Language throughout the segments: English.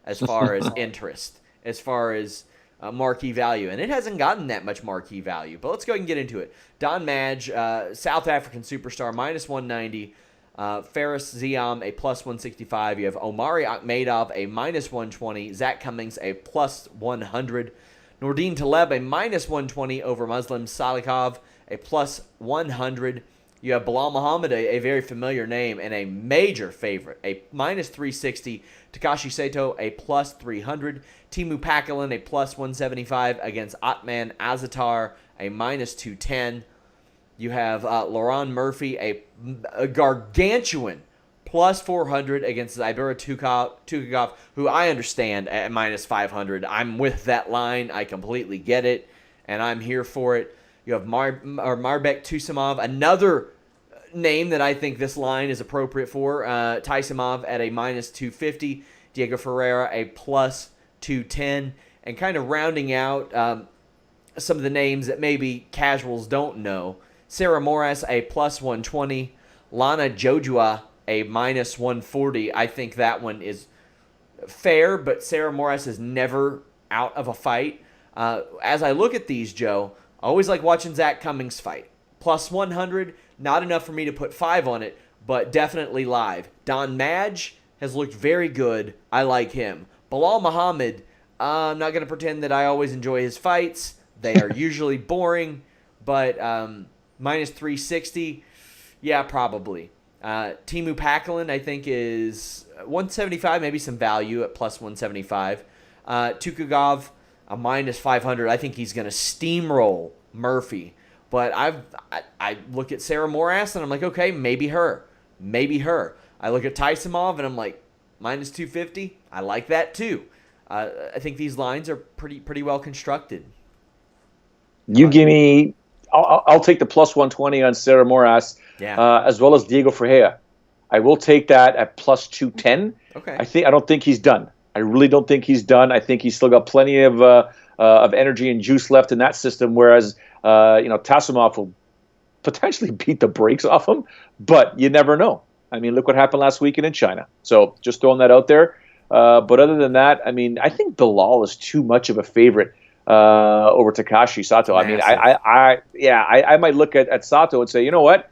as far as interest, as far as marquee value. And it hasn't gotten that much marquee value. But let's go ahead and get into it. Don Madge, South African superstar, minus 190. Faris Ziam, a plus 165. You have Omari Akhmedov, a minus 120. Zach Cummings, a plus 100. Nordine Taleb, a minus 120 over Muslim Salikov, a plus 100. You have Bilal Muhammad, a very familiar name and a major favorite, a minus 360. Takashi Sato, a plus 300. Timu Pakalin, a plus 175 against Atman Azatar, a minus 210. You have Laron Murphy, a gargantuan plus 400 against Zybura Tukagov, who I understand at minus 500. I'm with that line. I completely get it, and I'm here for it. You have Marbek Tusimov, another name that I think this line is appropriate for. Taisimov at a minus 250. Diego Ferreira, a plus 210. And kind of rounding out some of the names that maybe casuals don't know. Sarah Moras, a plus 120. Lana Jojua, a minus 140. I think that one is fair, but Sarah Moras is never out of a fight. As I look at these, Joe, I always like watching Zach Cummings fight. Plus 100, not enough for me to put 5 on it, but definitely live. Don Madge has looked very good. I like him. Bilal Muhammad, I'm not going to pretend that I always enjoy his fights. They are usually boring, but minus 360, yeah, probably. Timu Pakalin, I think, is 175, maybe some value at plus 175. Tukagov, a minus 500. I think he's going to steamroll Murphy. But I look at Sarah Moras, and I'm like, okay, maybe her. Maybe her. I look at Taisimov, and I'm like, minus 250. I like that, too. I think these lines are pretty well constructed. You give me... I'll take the plus 120 on Sarah Moras, as well as Diego Ferreira. I will take that at plus 210. Okay. I don't think he's done. I really don't think he's done. I think he's still got plenty of energy and juice left in that system. Whereas Tasimov will potentially beat the brakes off him, but you never know. I mean, look what happened last weekend in China. So just throwing that out there. But other than that, I mean, I think Bilal is too much of a favorite over Takashi Sato. Massive. I mean, I might look at Sato and say, you know what,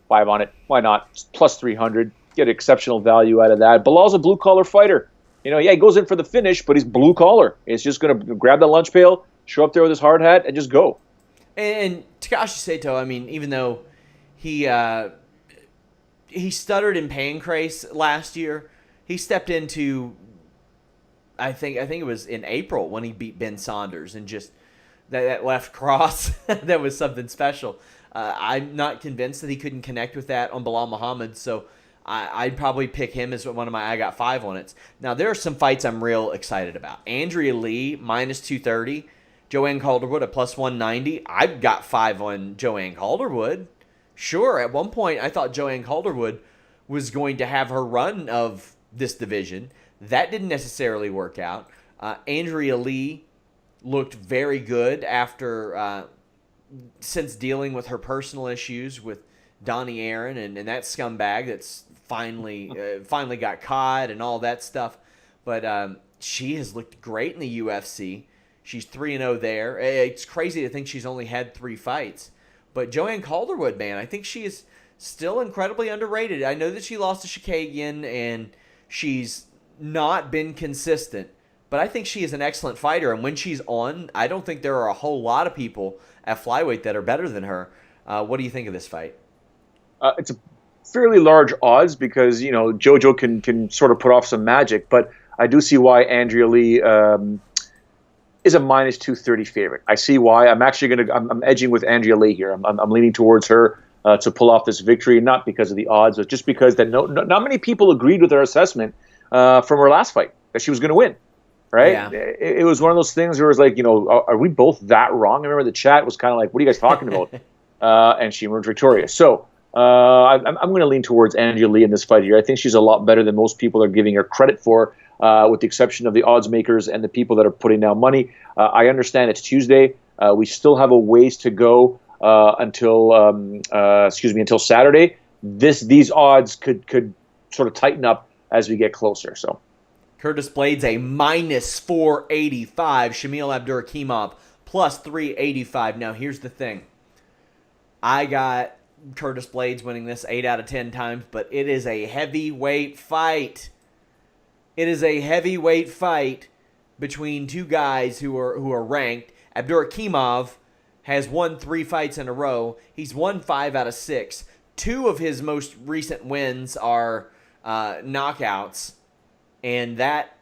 5 on it. Why not? It's plus 300. Get exceptional value out of that. Bilal's a blue collar fighter. He goes in for the finish, but he's blue collar. He's just going to grab the lunch pail, show up there with his hard hat, and just go. And Takashi Sato, I mean, even though he stuttered in Pancrase last year, he stepped into, I think it was in April when he beat Ben Saunders, and just that left cross, that was something special. I'm not convinced that he couldn't connect with that on Bilal Muhammad, so I'd probably pick him as one of my I got 5 on it. Now, there are some fights I'm real excited about. Andrea Lee, minus 230. Joanne Calderwood at plus 190. I've got 5 on Joanne Calderwood. Sure, at one point I thought Joanne Calderwood was going to have her run of this division. That didn't necessarily work out. Andrea Lee looked very good after since dealing with her personal issues with Donnie Aaron and that scumbag that's finally got caught and all that stuff. But she has looked great in the UFC. She's 3-0 there. It's crazy to think she's only had 3 fights. But Joanne Calderwood, man, I think she is still incredibly underrated. I know that she lost to Shikagian and she's not been consistent, but I think she is an excellent fighter. And when she's on, I don't think there are a whole lot of people at flyweight that are better than her. What do you think of this fight? It's a fairly large odds because, JoJo can sort of put off some magic, but I do see why Andrea Lee is a minus 230 favorite. I see why. I'm actually I'm edging with Andrea Lee here. I'm leaning towards her to pull off this victory, not because of the odds, but just because that not many people agreed with her assessment from her last fight that she was going to win. Right? Yeah. It was one of those things where it was like, are we both that wrong? I remember the chat was kind of like, what are you guys talking about? And she emerged victorious. So I'm going to lean towards Andrea Lee in this fight here. I think she's a lot better than most people are giving her credit for, with the exception of the odds makers and the people that are putting down money. I understand it's Tuesday. We still have a ways to go until Saturday. These odds could sort of tighten up as we get closer. So Curtis Blades a minus 485. Shamil Abdurakhimov plus 385. Now, here's the thing. I got Curtis Blades winning this 8 out of 10 times, but it is a heavyweight fight. It is a heavyweight fight between two guys who are ranked. Abdurakhimov has won 3 fights in a row. He's won 5 out of 6. 2 of his most recent wins are knockouts, and that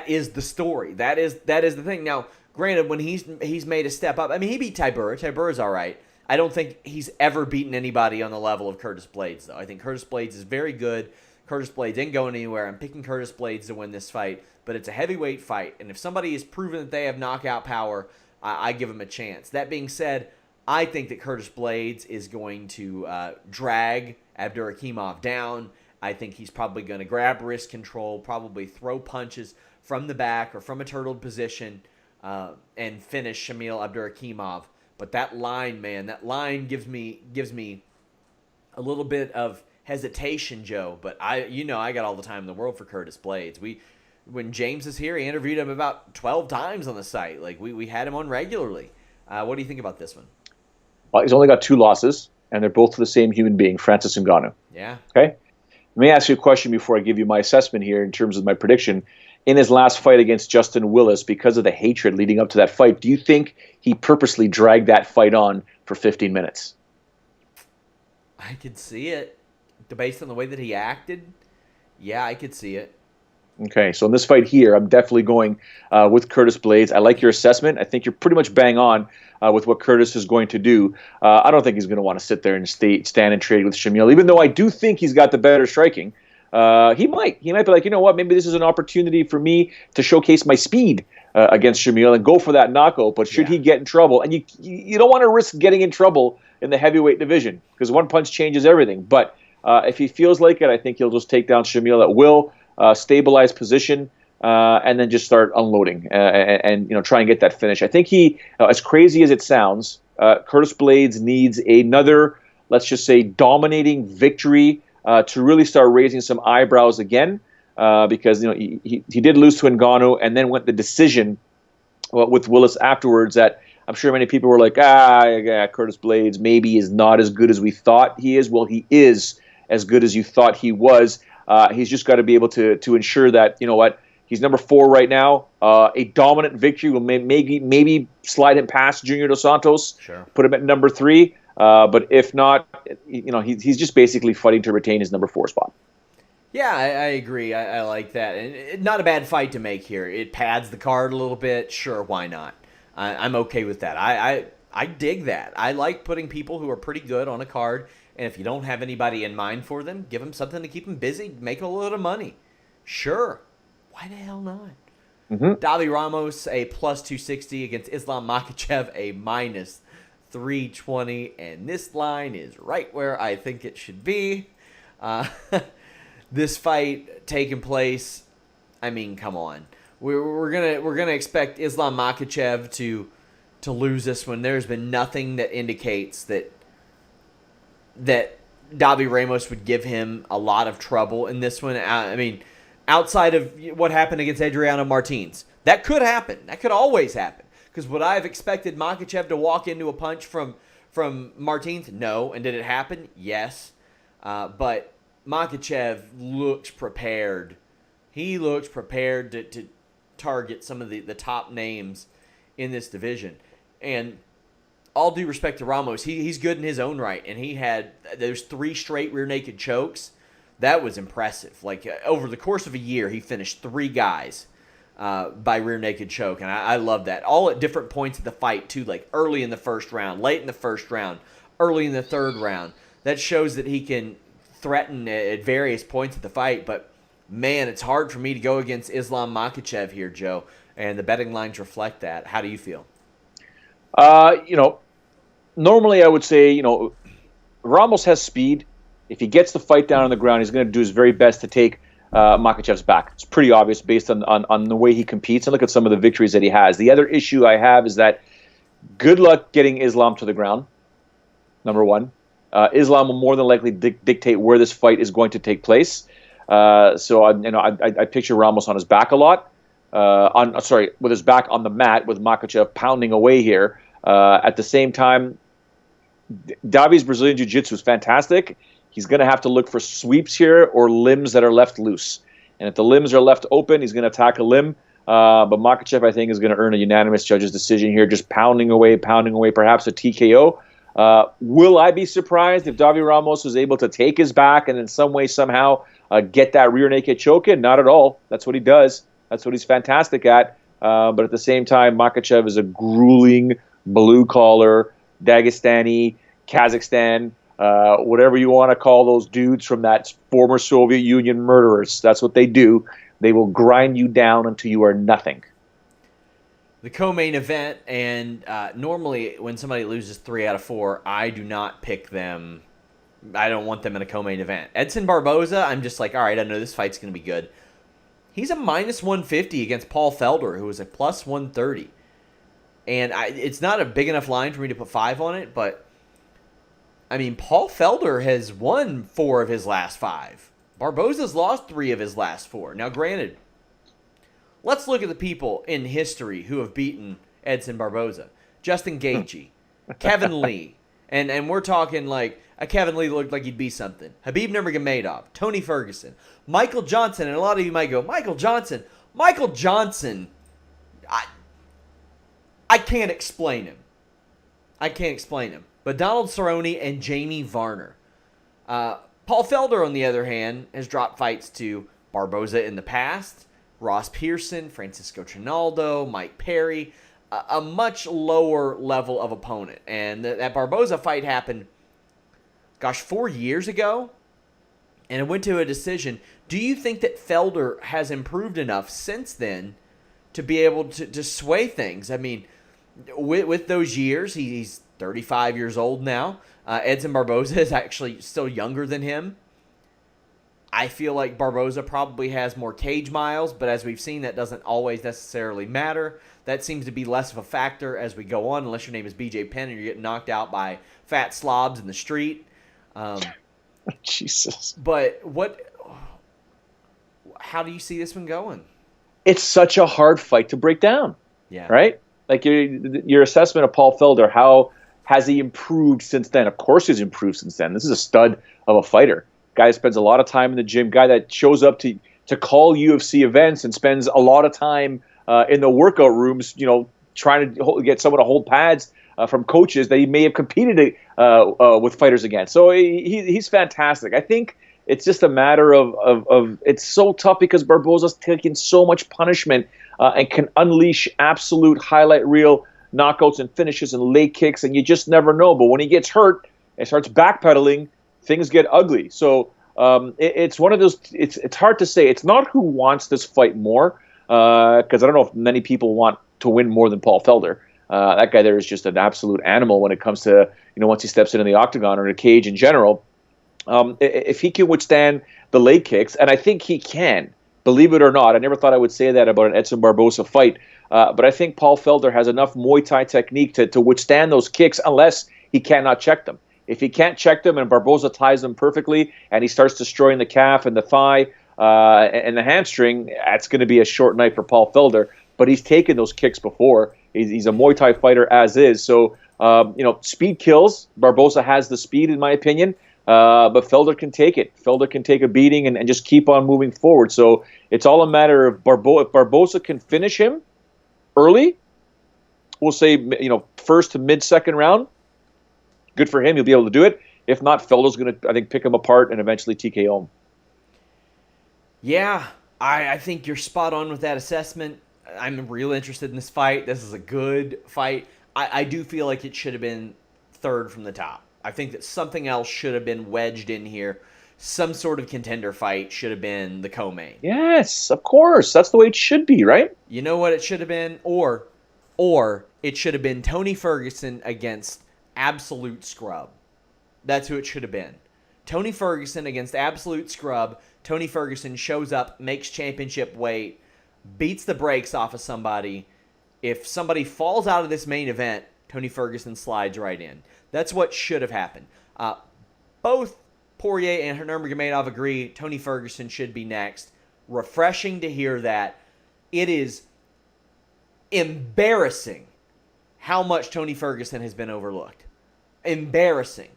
is the story. That is the thing. Now, granted, when he's made a step up, I mean, he beat Tybura. Tyburra's all right. I don't think he's ever beaten anybody on the level of Curtis Blades, though. I think Curtis Blades is very good. Curtis Blades ain't going anywhere. I'm picking Curtis Blades to win this fight, but it's a heavyweight fight, and if somebody has proven that they have knockout power, I give him a chance. That being said, I think that Curtis Blades is going to drag Abdurakhimov down. I think he's probably going to grab wrist control, probably throw punches from the back or from a turtled position, and finish Shamil Abdurakhimov. But that line, man, that line gives me a little bit of hesitation, Joe. But I got all the time in the world for Curtis Blades. When James is here, he interviewed him about 12 times on the site. Like we had him on regularly. What do you think about this one? Well, he's only got 2 losses, and they're both to the same human being, Francis Ngannou. Yeah. Okay. Let me ask you a question before I give you my assessment here in terms of my prediction. In his last fight against Justin Willis, because of the hatred leading up to that fight, do you think he purposely dragged that fight on for 15 minutes? I could see it. Based on the way that he acted, yeah, I could see it. Okay, so in this fight here, I'm definitely going with Curtis Blades. I like your assessment. I think you're pretty much bang on with what Curtis is going to do. I don't think he's going to want to sit there and stand and trade with Shamil, even though I do think he's got the better striking. He might be like, you know what, maybe this is an opportunity for me to showcase my speed against Shamil and go for that knockout. But should he get in trouble, and you don't want to risk getting in trouble in the heavyweight division because one punch changes everything. But if he feels like it, I think he'll just take down Shamil at will, stabilize position, and then just start unloading and try and get that finish. I think he, as crazy as it sounds, Curtis Blades needs another, let's just say, dominating victory to really start raising some eyebrows again, because he did lose to Ngannou and then went the decision with Willis afterwards. That I'm sure many people were like, Curtis Blades maybe is not as good as we thought he is. Well, he is as good as you thought he was. He's just got to be able to ensure that, he's number 4 right now. A dominant victory will maybe slide him past Junior Dos Santos, sure, put him at number 3. But if not, he's just basically fighting to retain his number 4 spot. Yeah, I agree. I like that. And not a bad fight to make here. It pads the card a little bit. Sure, why not? I'm okay with that. I dig that. I like putting people who are pretty good on a card, and if you don't have anybody in mind for them, give them something to keep them busy, make a little money. Sure. Why the hell not? Mm-hmm. Davi Ramos, a plus 260 against Islam Makhachev, a minus 320, and this line is right where I think it should be. This fight taking place, I mean, come on. We're gonna expect Islam Makhachev to lose this one. There's been nothing that indicates that Davi Ramos would give him a lot of trouble in this one. I mean, outside of what happened against Adriano Martins, that could happen. That could always happen. Because would I have expected Makhachev to walk into a punch from Martins? No. And did it happen? Yes. But Makhachev looks prepared. He looks prepared to target some of the top names in this division. And all due respect to Ramos, he's good in his own right. And he had those 3 straight rear naked chokes. That was impressive. Like, over the course of a year, he finished 3 guys by rear naked choke, and I love that. All at different points of the fight, too, like early in the first round, late in the first round, early in the third round. That shows that he can threaten at various points of the fight, but, man, it's hard for me to go against Islam Makhachev here, Joe, and the betting lines reflect that. How do you feel? Normally I would say, Ramos has speed. If he gets the fight down on the ground, he's going to do his very best to take Makhachev's back. It's pretty obvious based on the way he competes, and look at some of the victories that he has. The other issue I have is that good luck getting Islam to the ground, number one. Islam will more than likely dictate where this fight is going to take place. So I picture Ramos on his back a lot. With his back on the mat, with Makhachev pounding away here. At the same time, Davi's Brazilian Jiu-Jitsu is fantastic. He's going to have to look for sweeps here or limbs that are left loose. And if the limbs are left open, he's going to attack a limb. But Makhachev, I think, is going to earn a unanimous judge's decision here, just pounding away, perhaps a TKO. Will I be surprised if Davi Ramos was able to take his back and in some way, somehow get that rear naked choke in? Not at all. That's what he does. That's what he's fantastic at. But at the same time, Makhachev is a grueling blue-collar, Dagestani, Kazakhstan, whatever you want to call those dudes from that former Soviet Union murderers. That's what they do. They will grind you down until you are nothing. The co-main event, and normally when somebody loses 3 out of 4, I do not pick them. I don't want them in a co-main event. Edson Barboza, I'm just like, all right, I know this fight's going to be good. He's a minus 150 against Paul Felder, who is a plus 130. And it's not a big enough line for me to put 5 on it, but, I mean, Paul Felder has won 4 of his last 5. Barboza's lost 3 of his last 4. Now, granted, let's look at the people in history who have beaten Edson Barboza. Justin Gaethje, Kevin Lee, and we're talking like a Kevin Lee that looked like he'd be something. Khabib Nurmagomedov, Tony Ferguson, Michael Johnson, and a lot of you might go, Michael Johnson, I can't explain him. But Donald Cerrone and Jamie Varner. Paul Felder, on the other hand, has dropped fights to Barboza in the past, Ross Pearson, Francisco Trinaldo, Mike Perry, a much lower level of opponent. And that Barboza fight happened, 4 years ago, and it went to a decision. Do you think that Felder has improved enough since then to be able to sway things? I mean, with those years, he's 35 years old now. Edson Barboza is actually still younger than him. I feel like Barboza probably has more cage miles, but as we've seen, that doesn't always necessarily matter. That seems to be less of a factor as we go on, unless your name is BJ Penn and you're getting knocked out by fat slobs in the street. Jesus. But how do you see this one going? It's such a hard fight to break down. Yeah. Right? Like your assessment of Paul Felder, how has he improved since then? Of course he's improved since then. This is a stud of a fighter. Guy that spends a lot of time in the gym, guy that shows up to call UFC events and spends a lot of time in the workout rooms, trying to get someone to hold pads from coaches that he may have competed with fighters against. So he's fantastic. I think it's just a matter of it's so tough because Barboza's taking so much punishment and can unleash absolute highlight reel knockouts and finishes and leg kicks, and you just never know. But when he gets hurt and starts backpedaling, things get ugly. So it's one of those. It's hard to say. It's not who wants this fight more, because I don't know if many people want to win more than Paul Felder. That guy there is just an absolute animal when it comes to once he steps into the octagon or in a cage in general. If he can withstand the leg kicks, and I think he can, believe it or not. I never thought I would say that about an Edson Barboza fight, but I think Paul Felder has enough Muay Thai technique to withstand those kicks unless he cannot check them. If he can't check them and Barboza ties them perfectly and he starts destroying the calf and the thigh and the hamstring, that's going to be a short night for Paul Felder. But he's taken those kicks before. He's a Muay Thai fighter as is. So, speed kills. Barboza has the speed, in my opinion. But Felder can take it. Felder can take a beating and just keep on moving forward. So it's all a matter of if Barboza can finish him early, we'll say, first to mid-second round, good for him. He'll be able to do it. If not, Felder's going to, I think, pick him apart and eventually TKO him. Yeah, I think you're spot on with that assessment. I'm real interested in this fight. This is a good fight. I do feel like it should have been third from the top. I think that something else should have been wedged in here. Some sort of contender fight should have been the co-main. Yes, of course. That's the way it should be, right? You know what it should have been? Or it should have been Tony Ferguson against Absolute Scrub. That's who it should have been. Tony Ferguson against Absolute Scrub. Tony Ferguson shows up, makes championship weight, beats the brakes off of somebody. If somebody falls out of this main event, Tony Ferguson slides right in. That's what should have happened. Both Poirier and Nurmagomedov agree Tony Ferguson should be next. Refreshing to hear that. It is embarrassing how much Tony Ferguson has been overlooked. Embarrassing.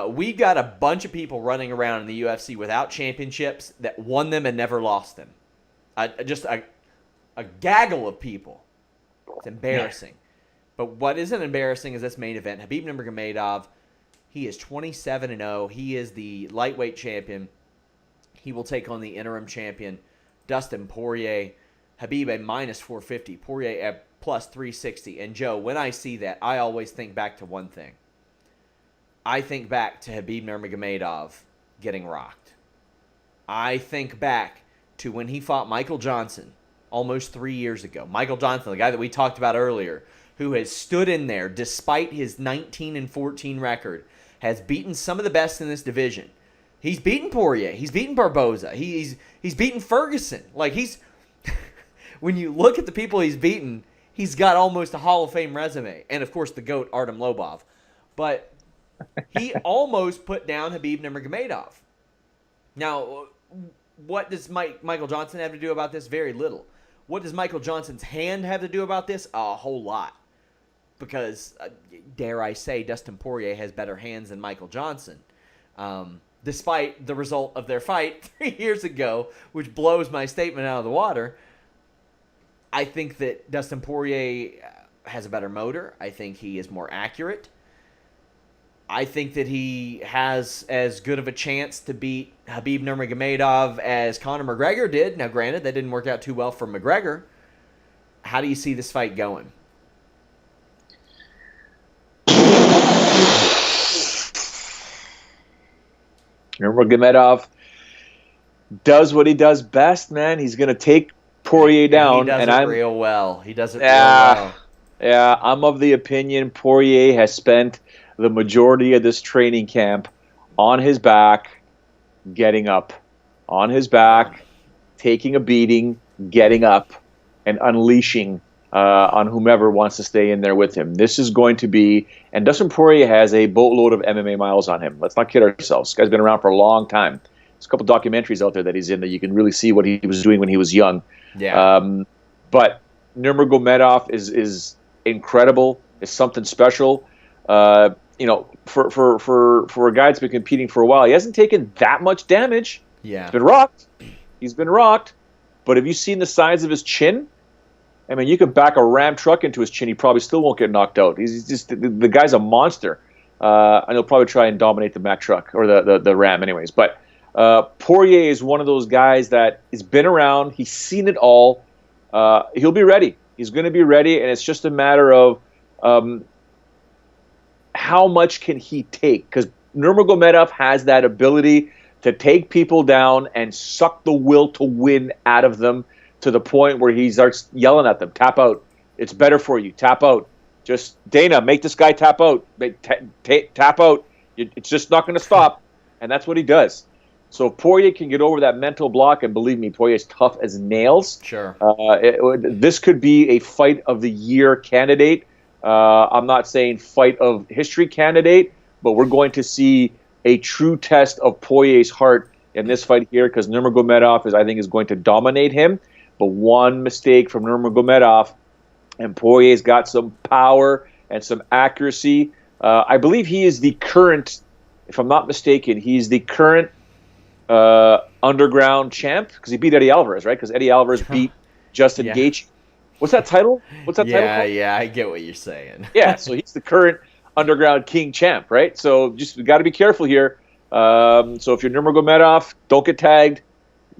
We've got a bunch of people running around in the UFC without championships that won them and never lost them. Just a gaggle of people. It's embarrassing. But what isn't embarrassing is this main event. Khabib Nurmagomedov, he is 27-0. He is the lightweight champion. He will take on the interim champion, Dustin Poirier. Khabib a -450. Poirier at +360. And Joe, when I see that, I always think back to one thing. I think back to Khabib Nurmagomedov getting rocked. I think back to when he fought Michael Johnson almost 3 years ago. Michael Johnson, the guy that we talked about earlier, who has stood in there despite his 19-14 record, has beaten some of the best in this division. He's beaten Poirier. He's beaten Barboza. He's beaten Ferguson. Like, when you look at the people he's beaten, he's got almost a Hall of Fame resume. And, of course, the GOAT, Artem Lobov. But he almost put down Khabib Nurmagomedov. Now, what does Michael Johnson have to do about this? Very little. What does Michael Johnson's hand have to do about this? A whole lot. Because, dare I say, Dustin Poirier has better hands than Michael Johnson. Despite the result of their fight 3 years ago, which blows my statement out of the water, I think that Dustin Poirier has a better motor. I think he is more accurate. I think that he has as good of a chance to beat Khabib Nurmagomedov as Conor McGregor did. Now, granted, that didn't work out too well for McGregor. How do you see this fight going? Nurmagomedov does what he does best, man. He's going to take Poirier down. He does it real well. He does it real well. Yeah, I'm of the opinion Poirier has spent the majority of this training camp on his back, getting up. On his back, taking a beating, getting up, and unleashing on whomever wants to stay in there with him. This is going to be, and Dustin Poirier has a boatload of MMA miles on him. Let's not kid ourselves. This guy's been around for a long time. There's a couple documentaries out there that he's in that you can really see what he was doing when he was young. Yeah. But Nurmagomedov is incredible. Is something special. For a guy that's been competing for a while, he hasn't taken that much damage. Yeah. He's been rocked. But have you seen the size of his chin? I mean, you could back a Ram truck into his chin, he probably still won't get knocked out. He's just the guy's a monster. And he'll probably try and dominate the Mack truck or the Ram anyways. But Poirier is one of those guys that has been around. He's seen it all. He'll be ready. He's going to be ready, and it's just a matter of how much can he take? Because Nurmagomedov has that ability to take people down and suck the will to win out of them to the point where he starts yelling at them, tap out. It's better for you. Tap out. Just, Dana, make this guy tap out. Tap out. It's just not going to stop. And that's what he does. So if Poirier can get over that mental block, and believe me, Poirier's tough as nails. Sure. This could be a fight of the year candidate. I'm not saying fight of history candidate, but we're going to see a true test of Poirier's heart in this fight here, because Nurmagomedov I think is going to dominate him. But one mistake from Nurmagomedov, and Poirier's got some power and some accuracy. I believe he is the current, if I'm not mistaken, he's the current underground champ, because he beat Eddie Alvarez, right? Because Eddie Alvarez beat Justin Gaethje. What's that title? Title called? Yeah, I get what you're saying. Yeah, so he's the current underground king champ, right? So just got to be careful here. So if you're Nurmagomedov, don't get tagged.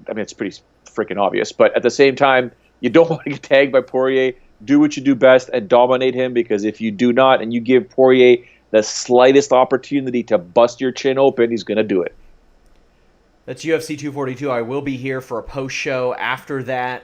I mean, it's pretty freaking obvious, but at the same time, you don't want to get tagged by Poirier. Do what you do best and dominate him, because if you do not and you give Poirier the slightest opportunity to bust your chin open, he's going to do it. That's UFC 242. I will be here for a post show after that.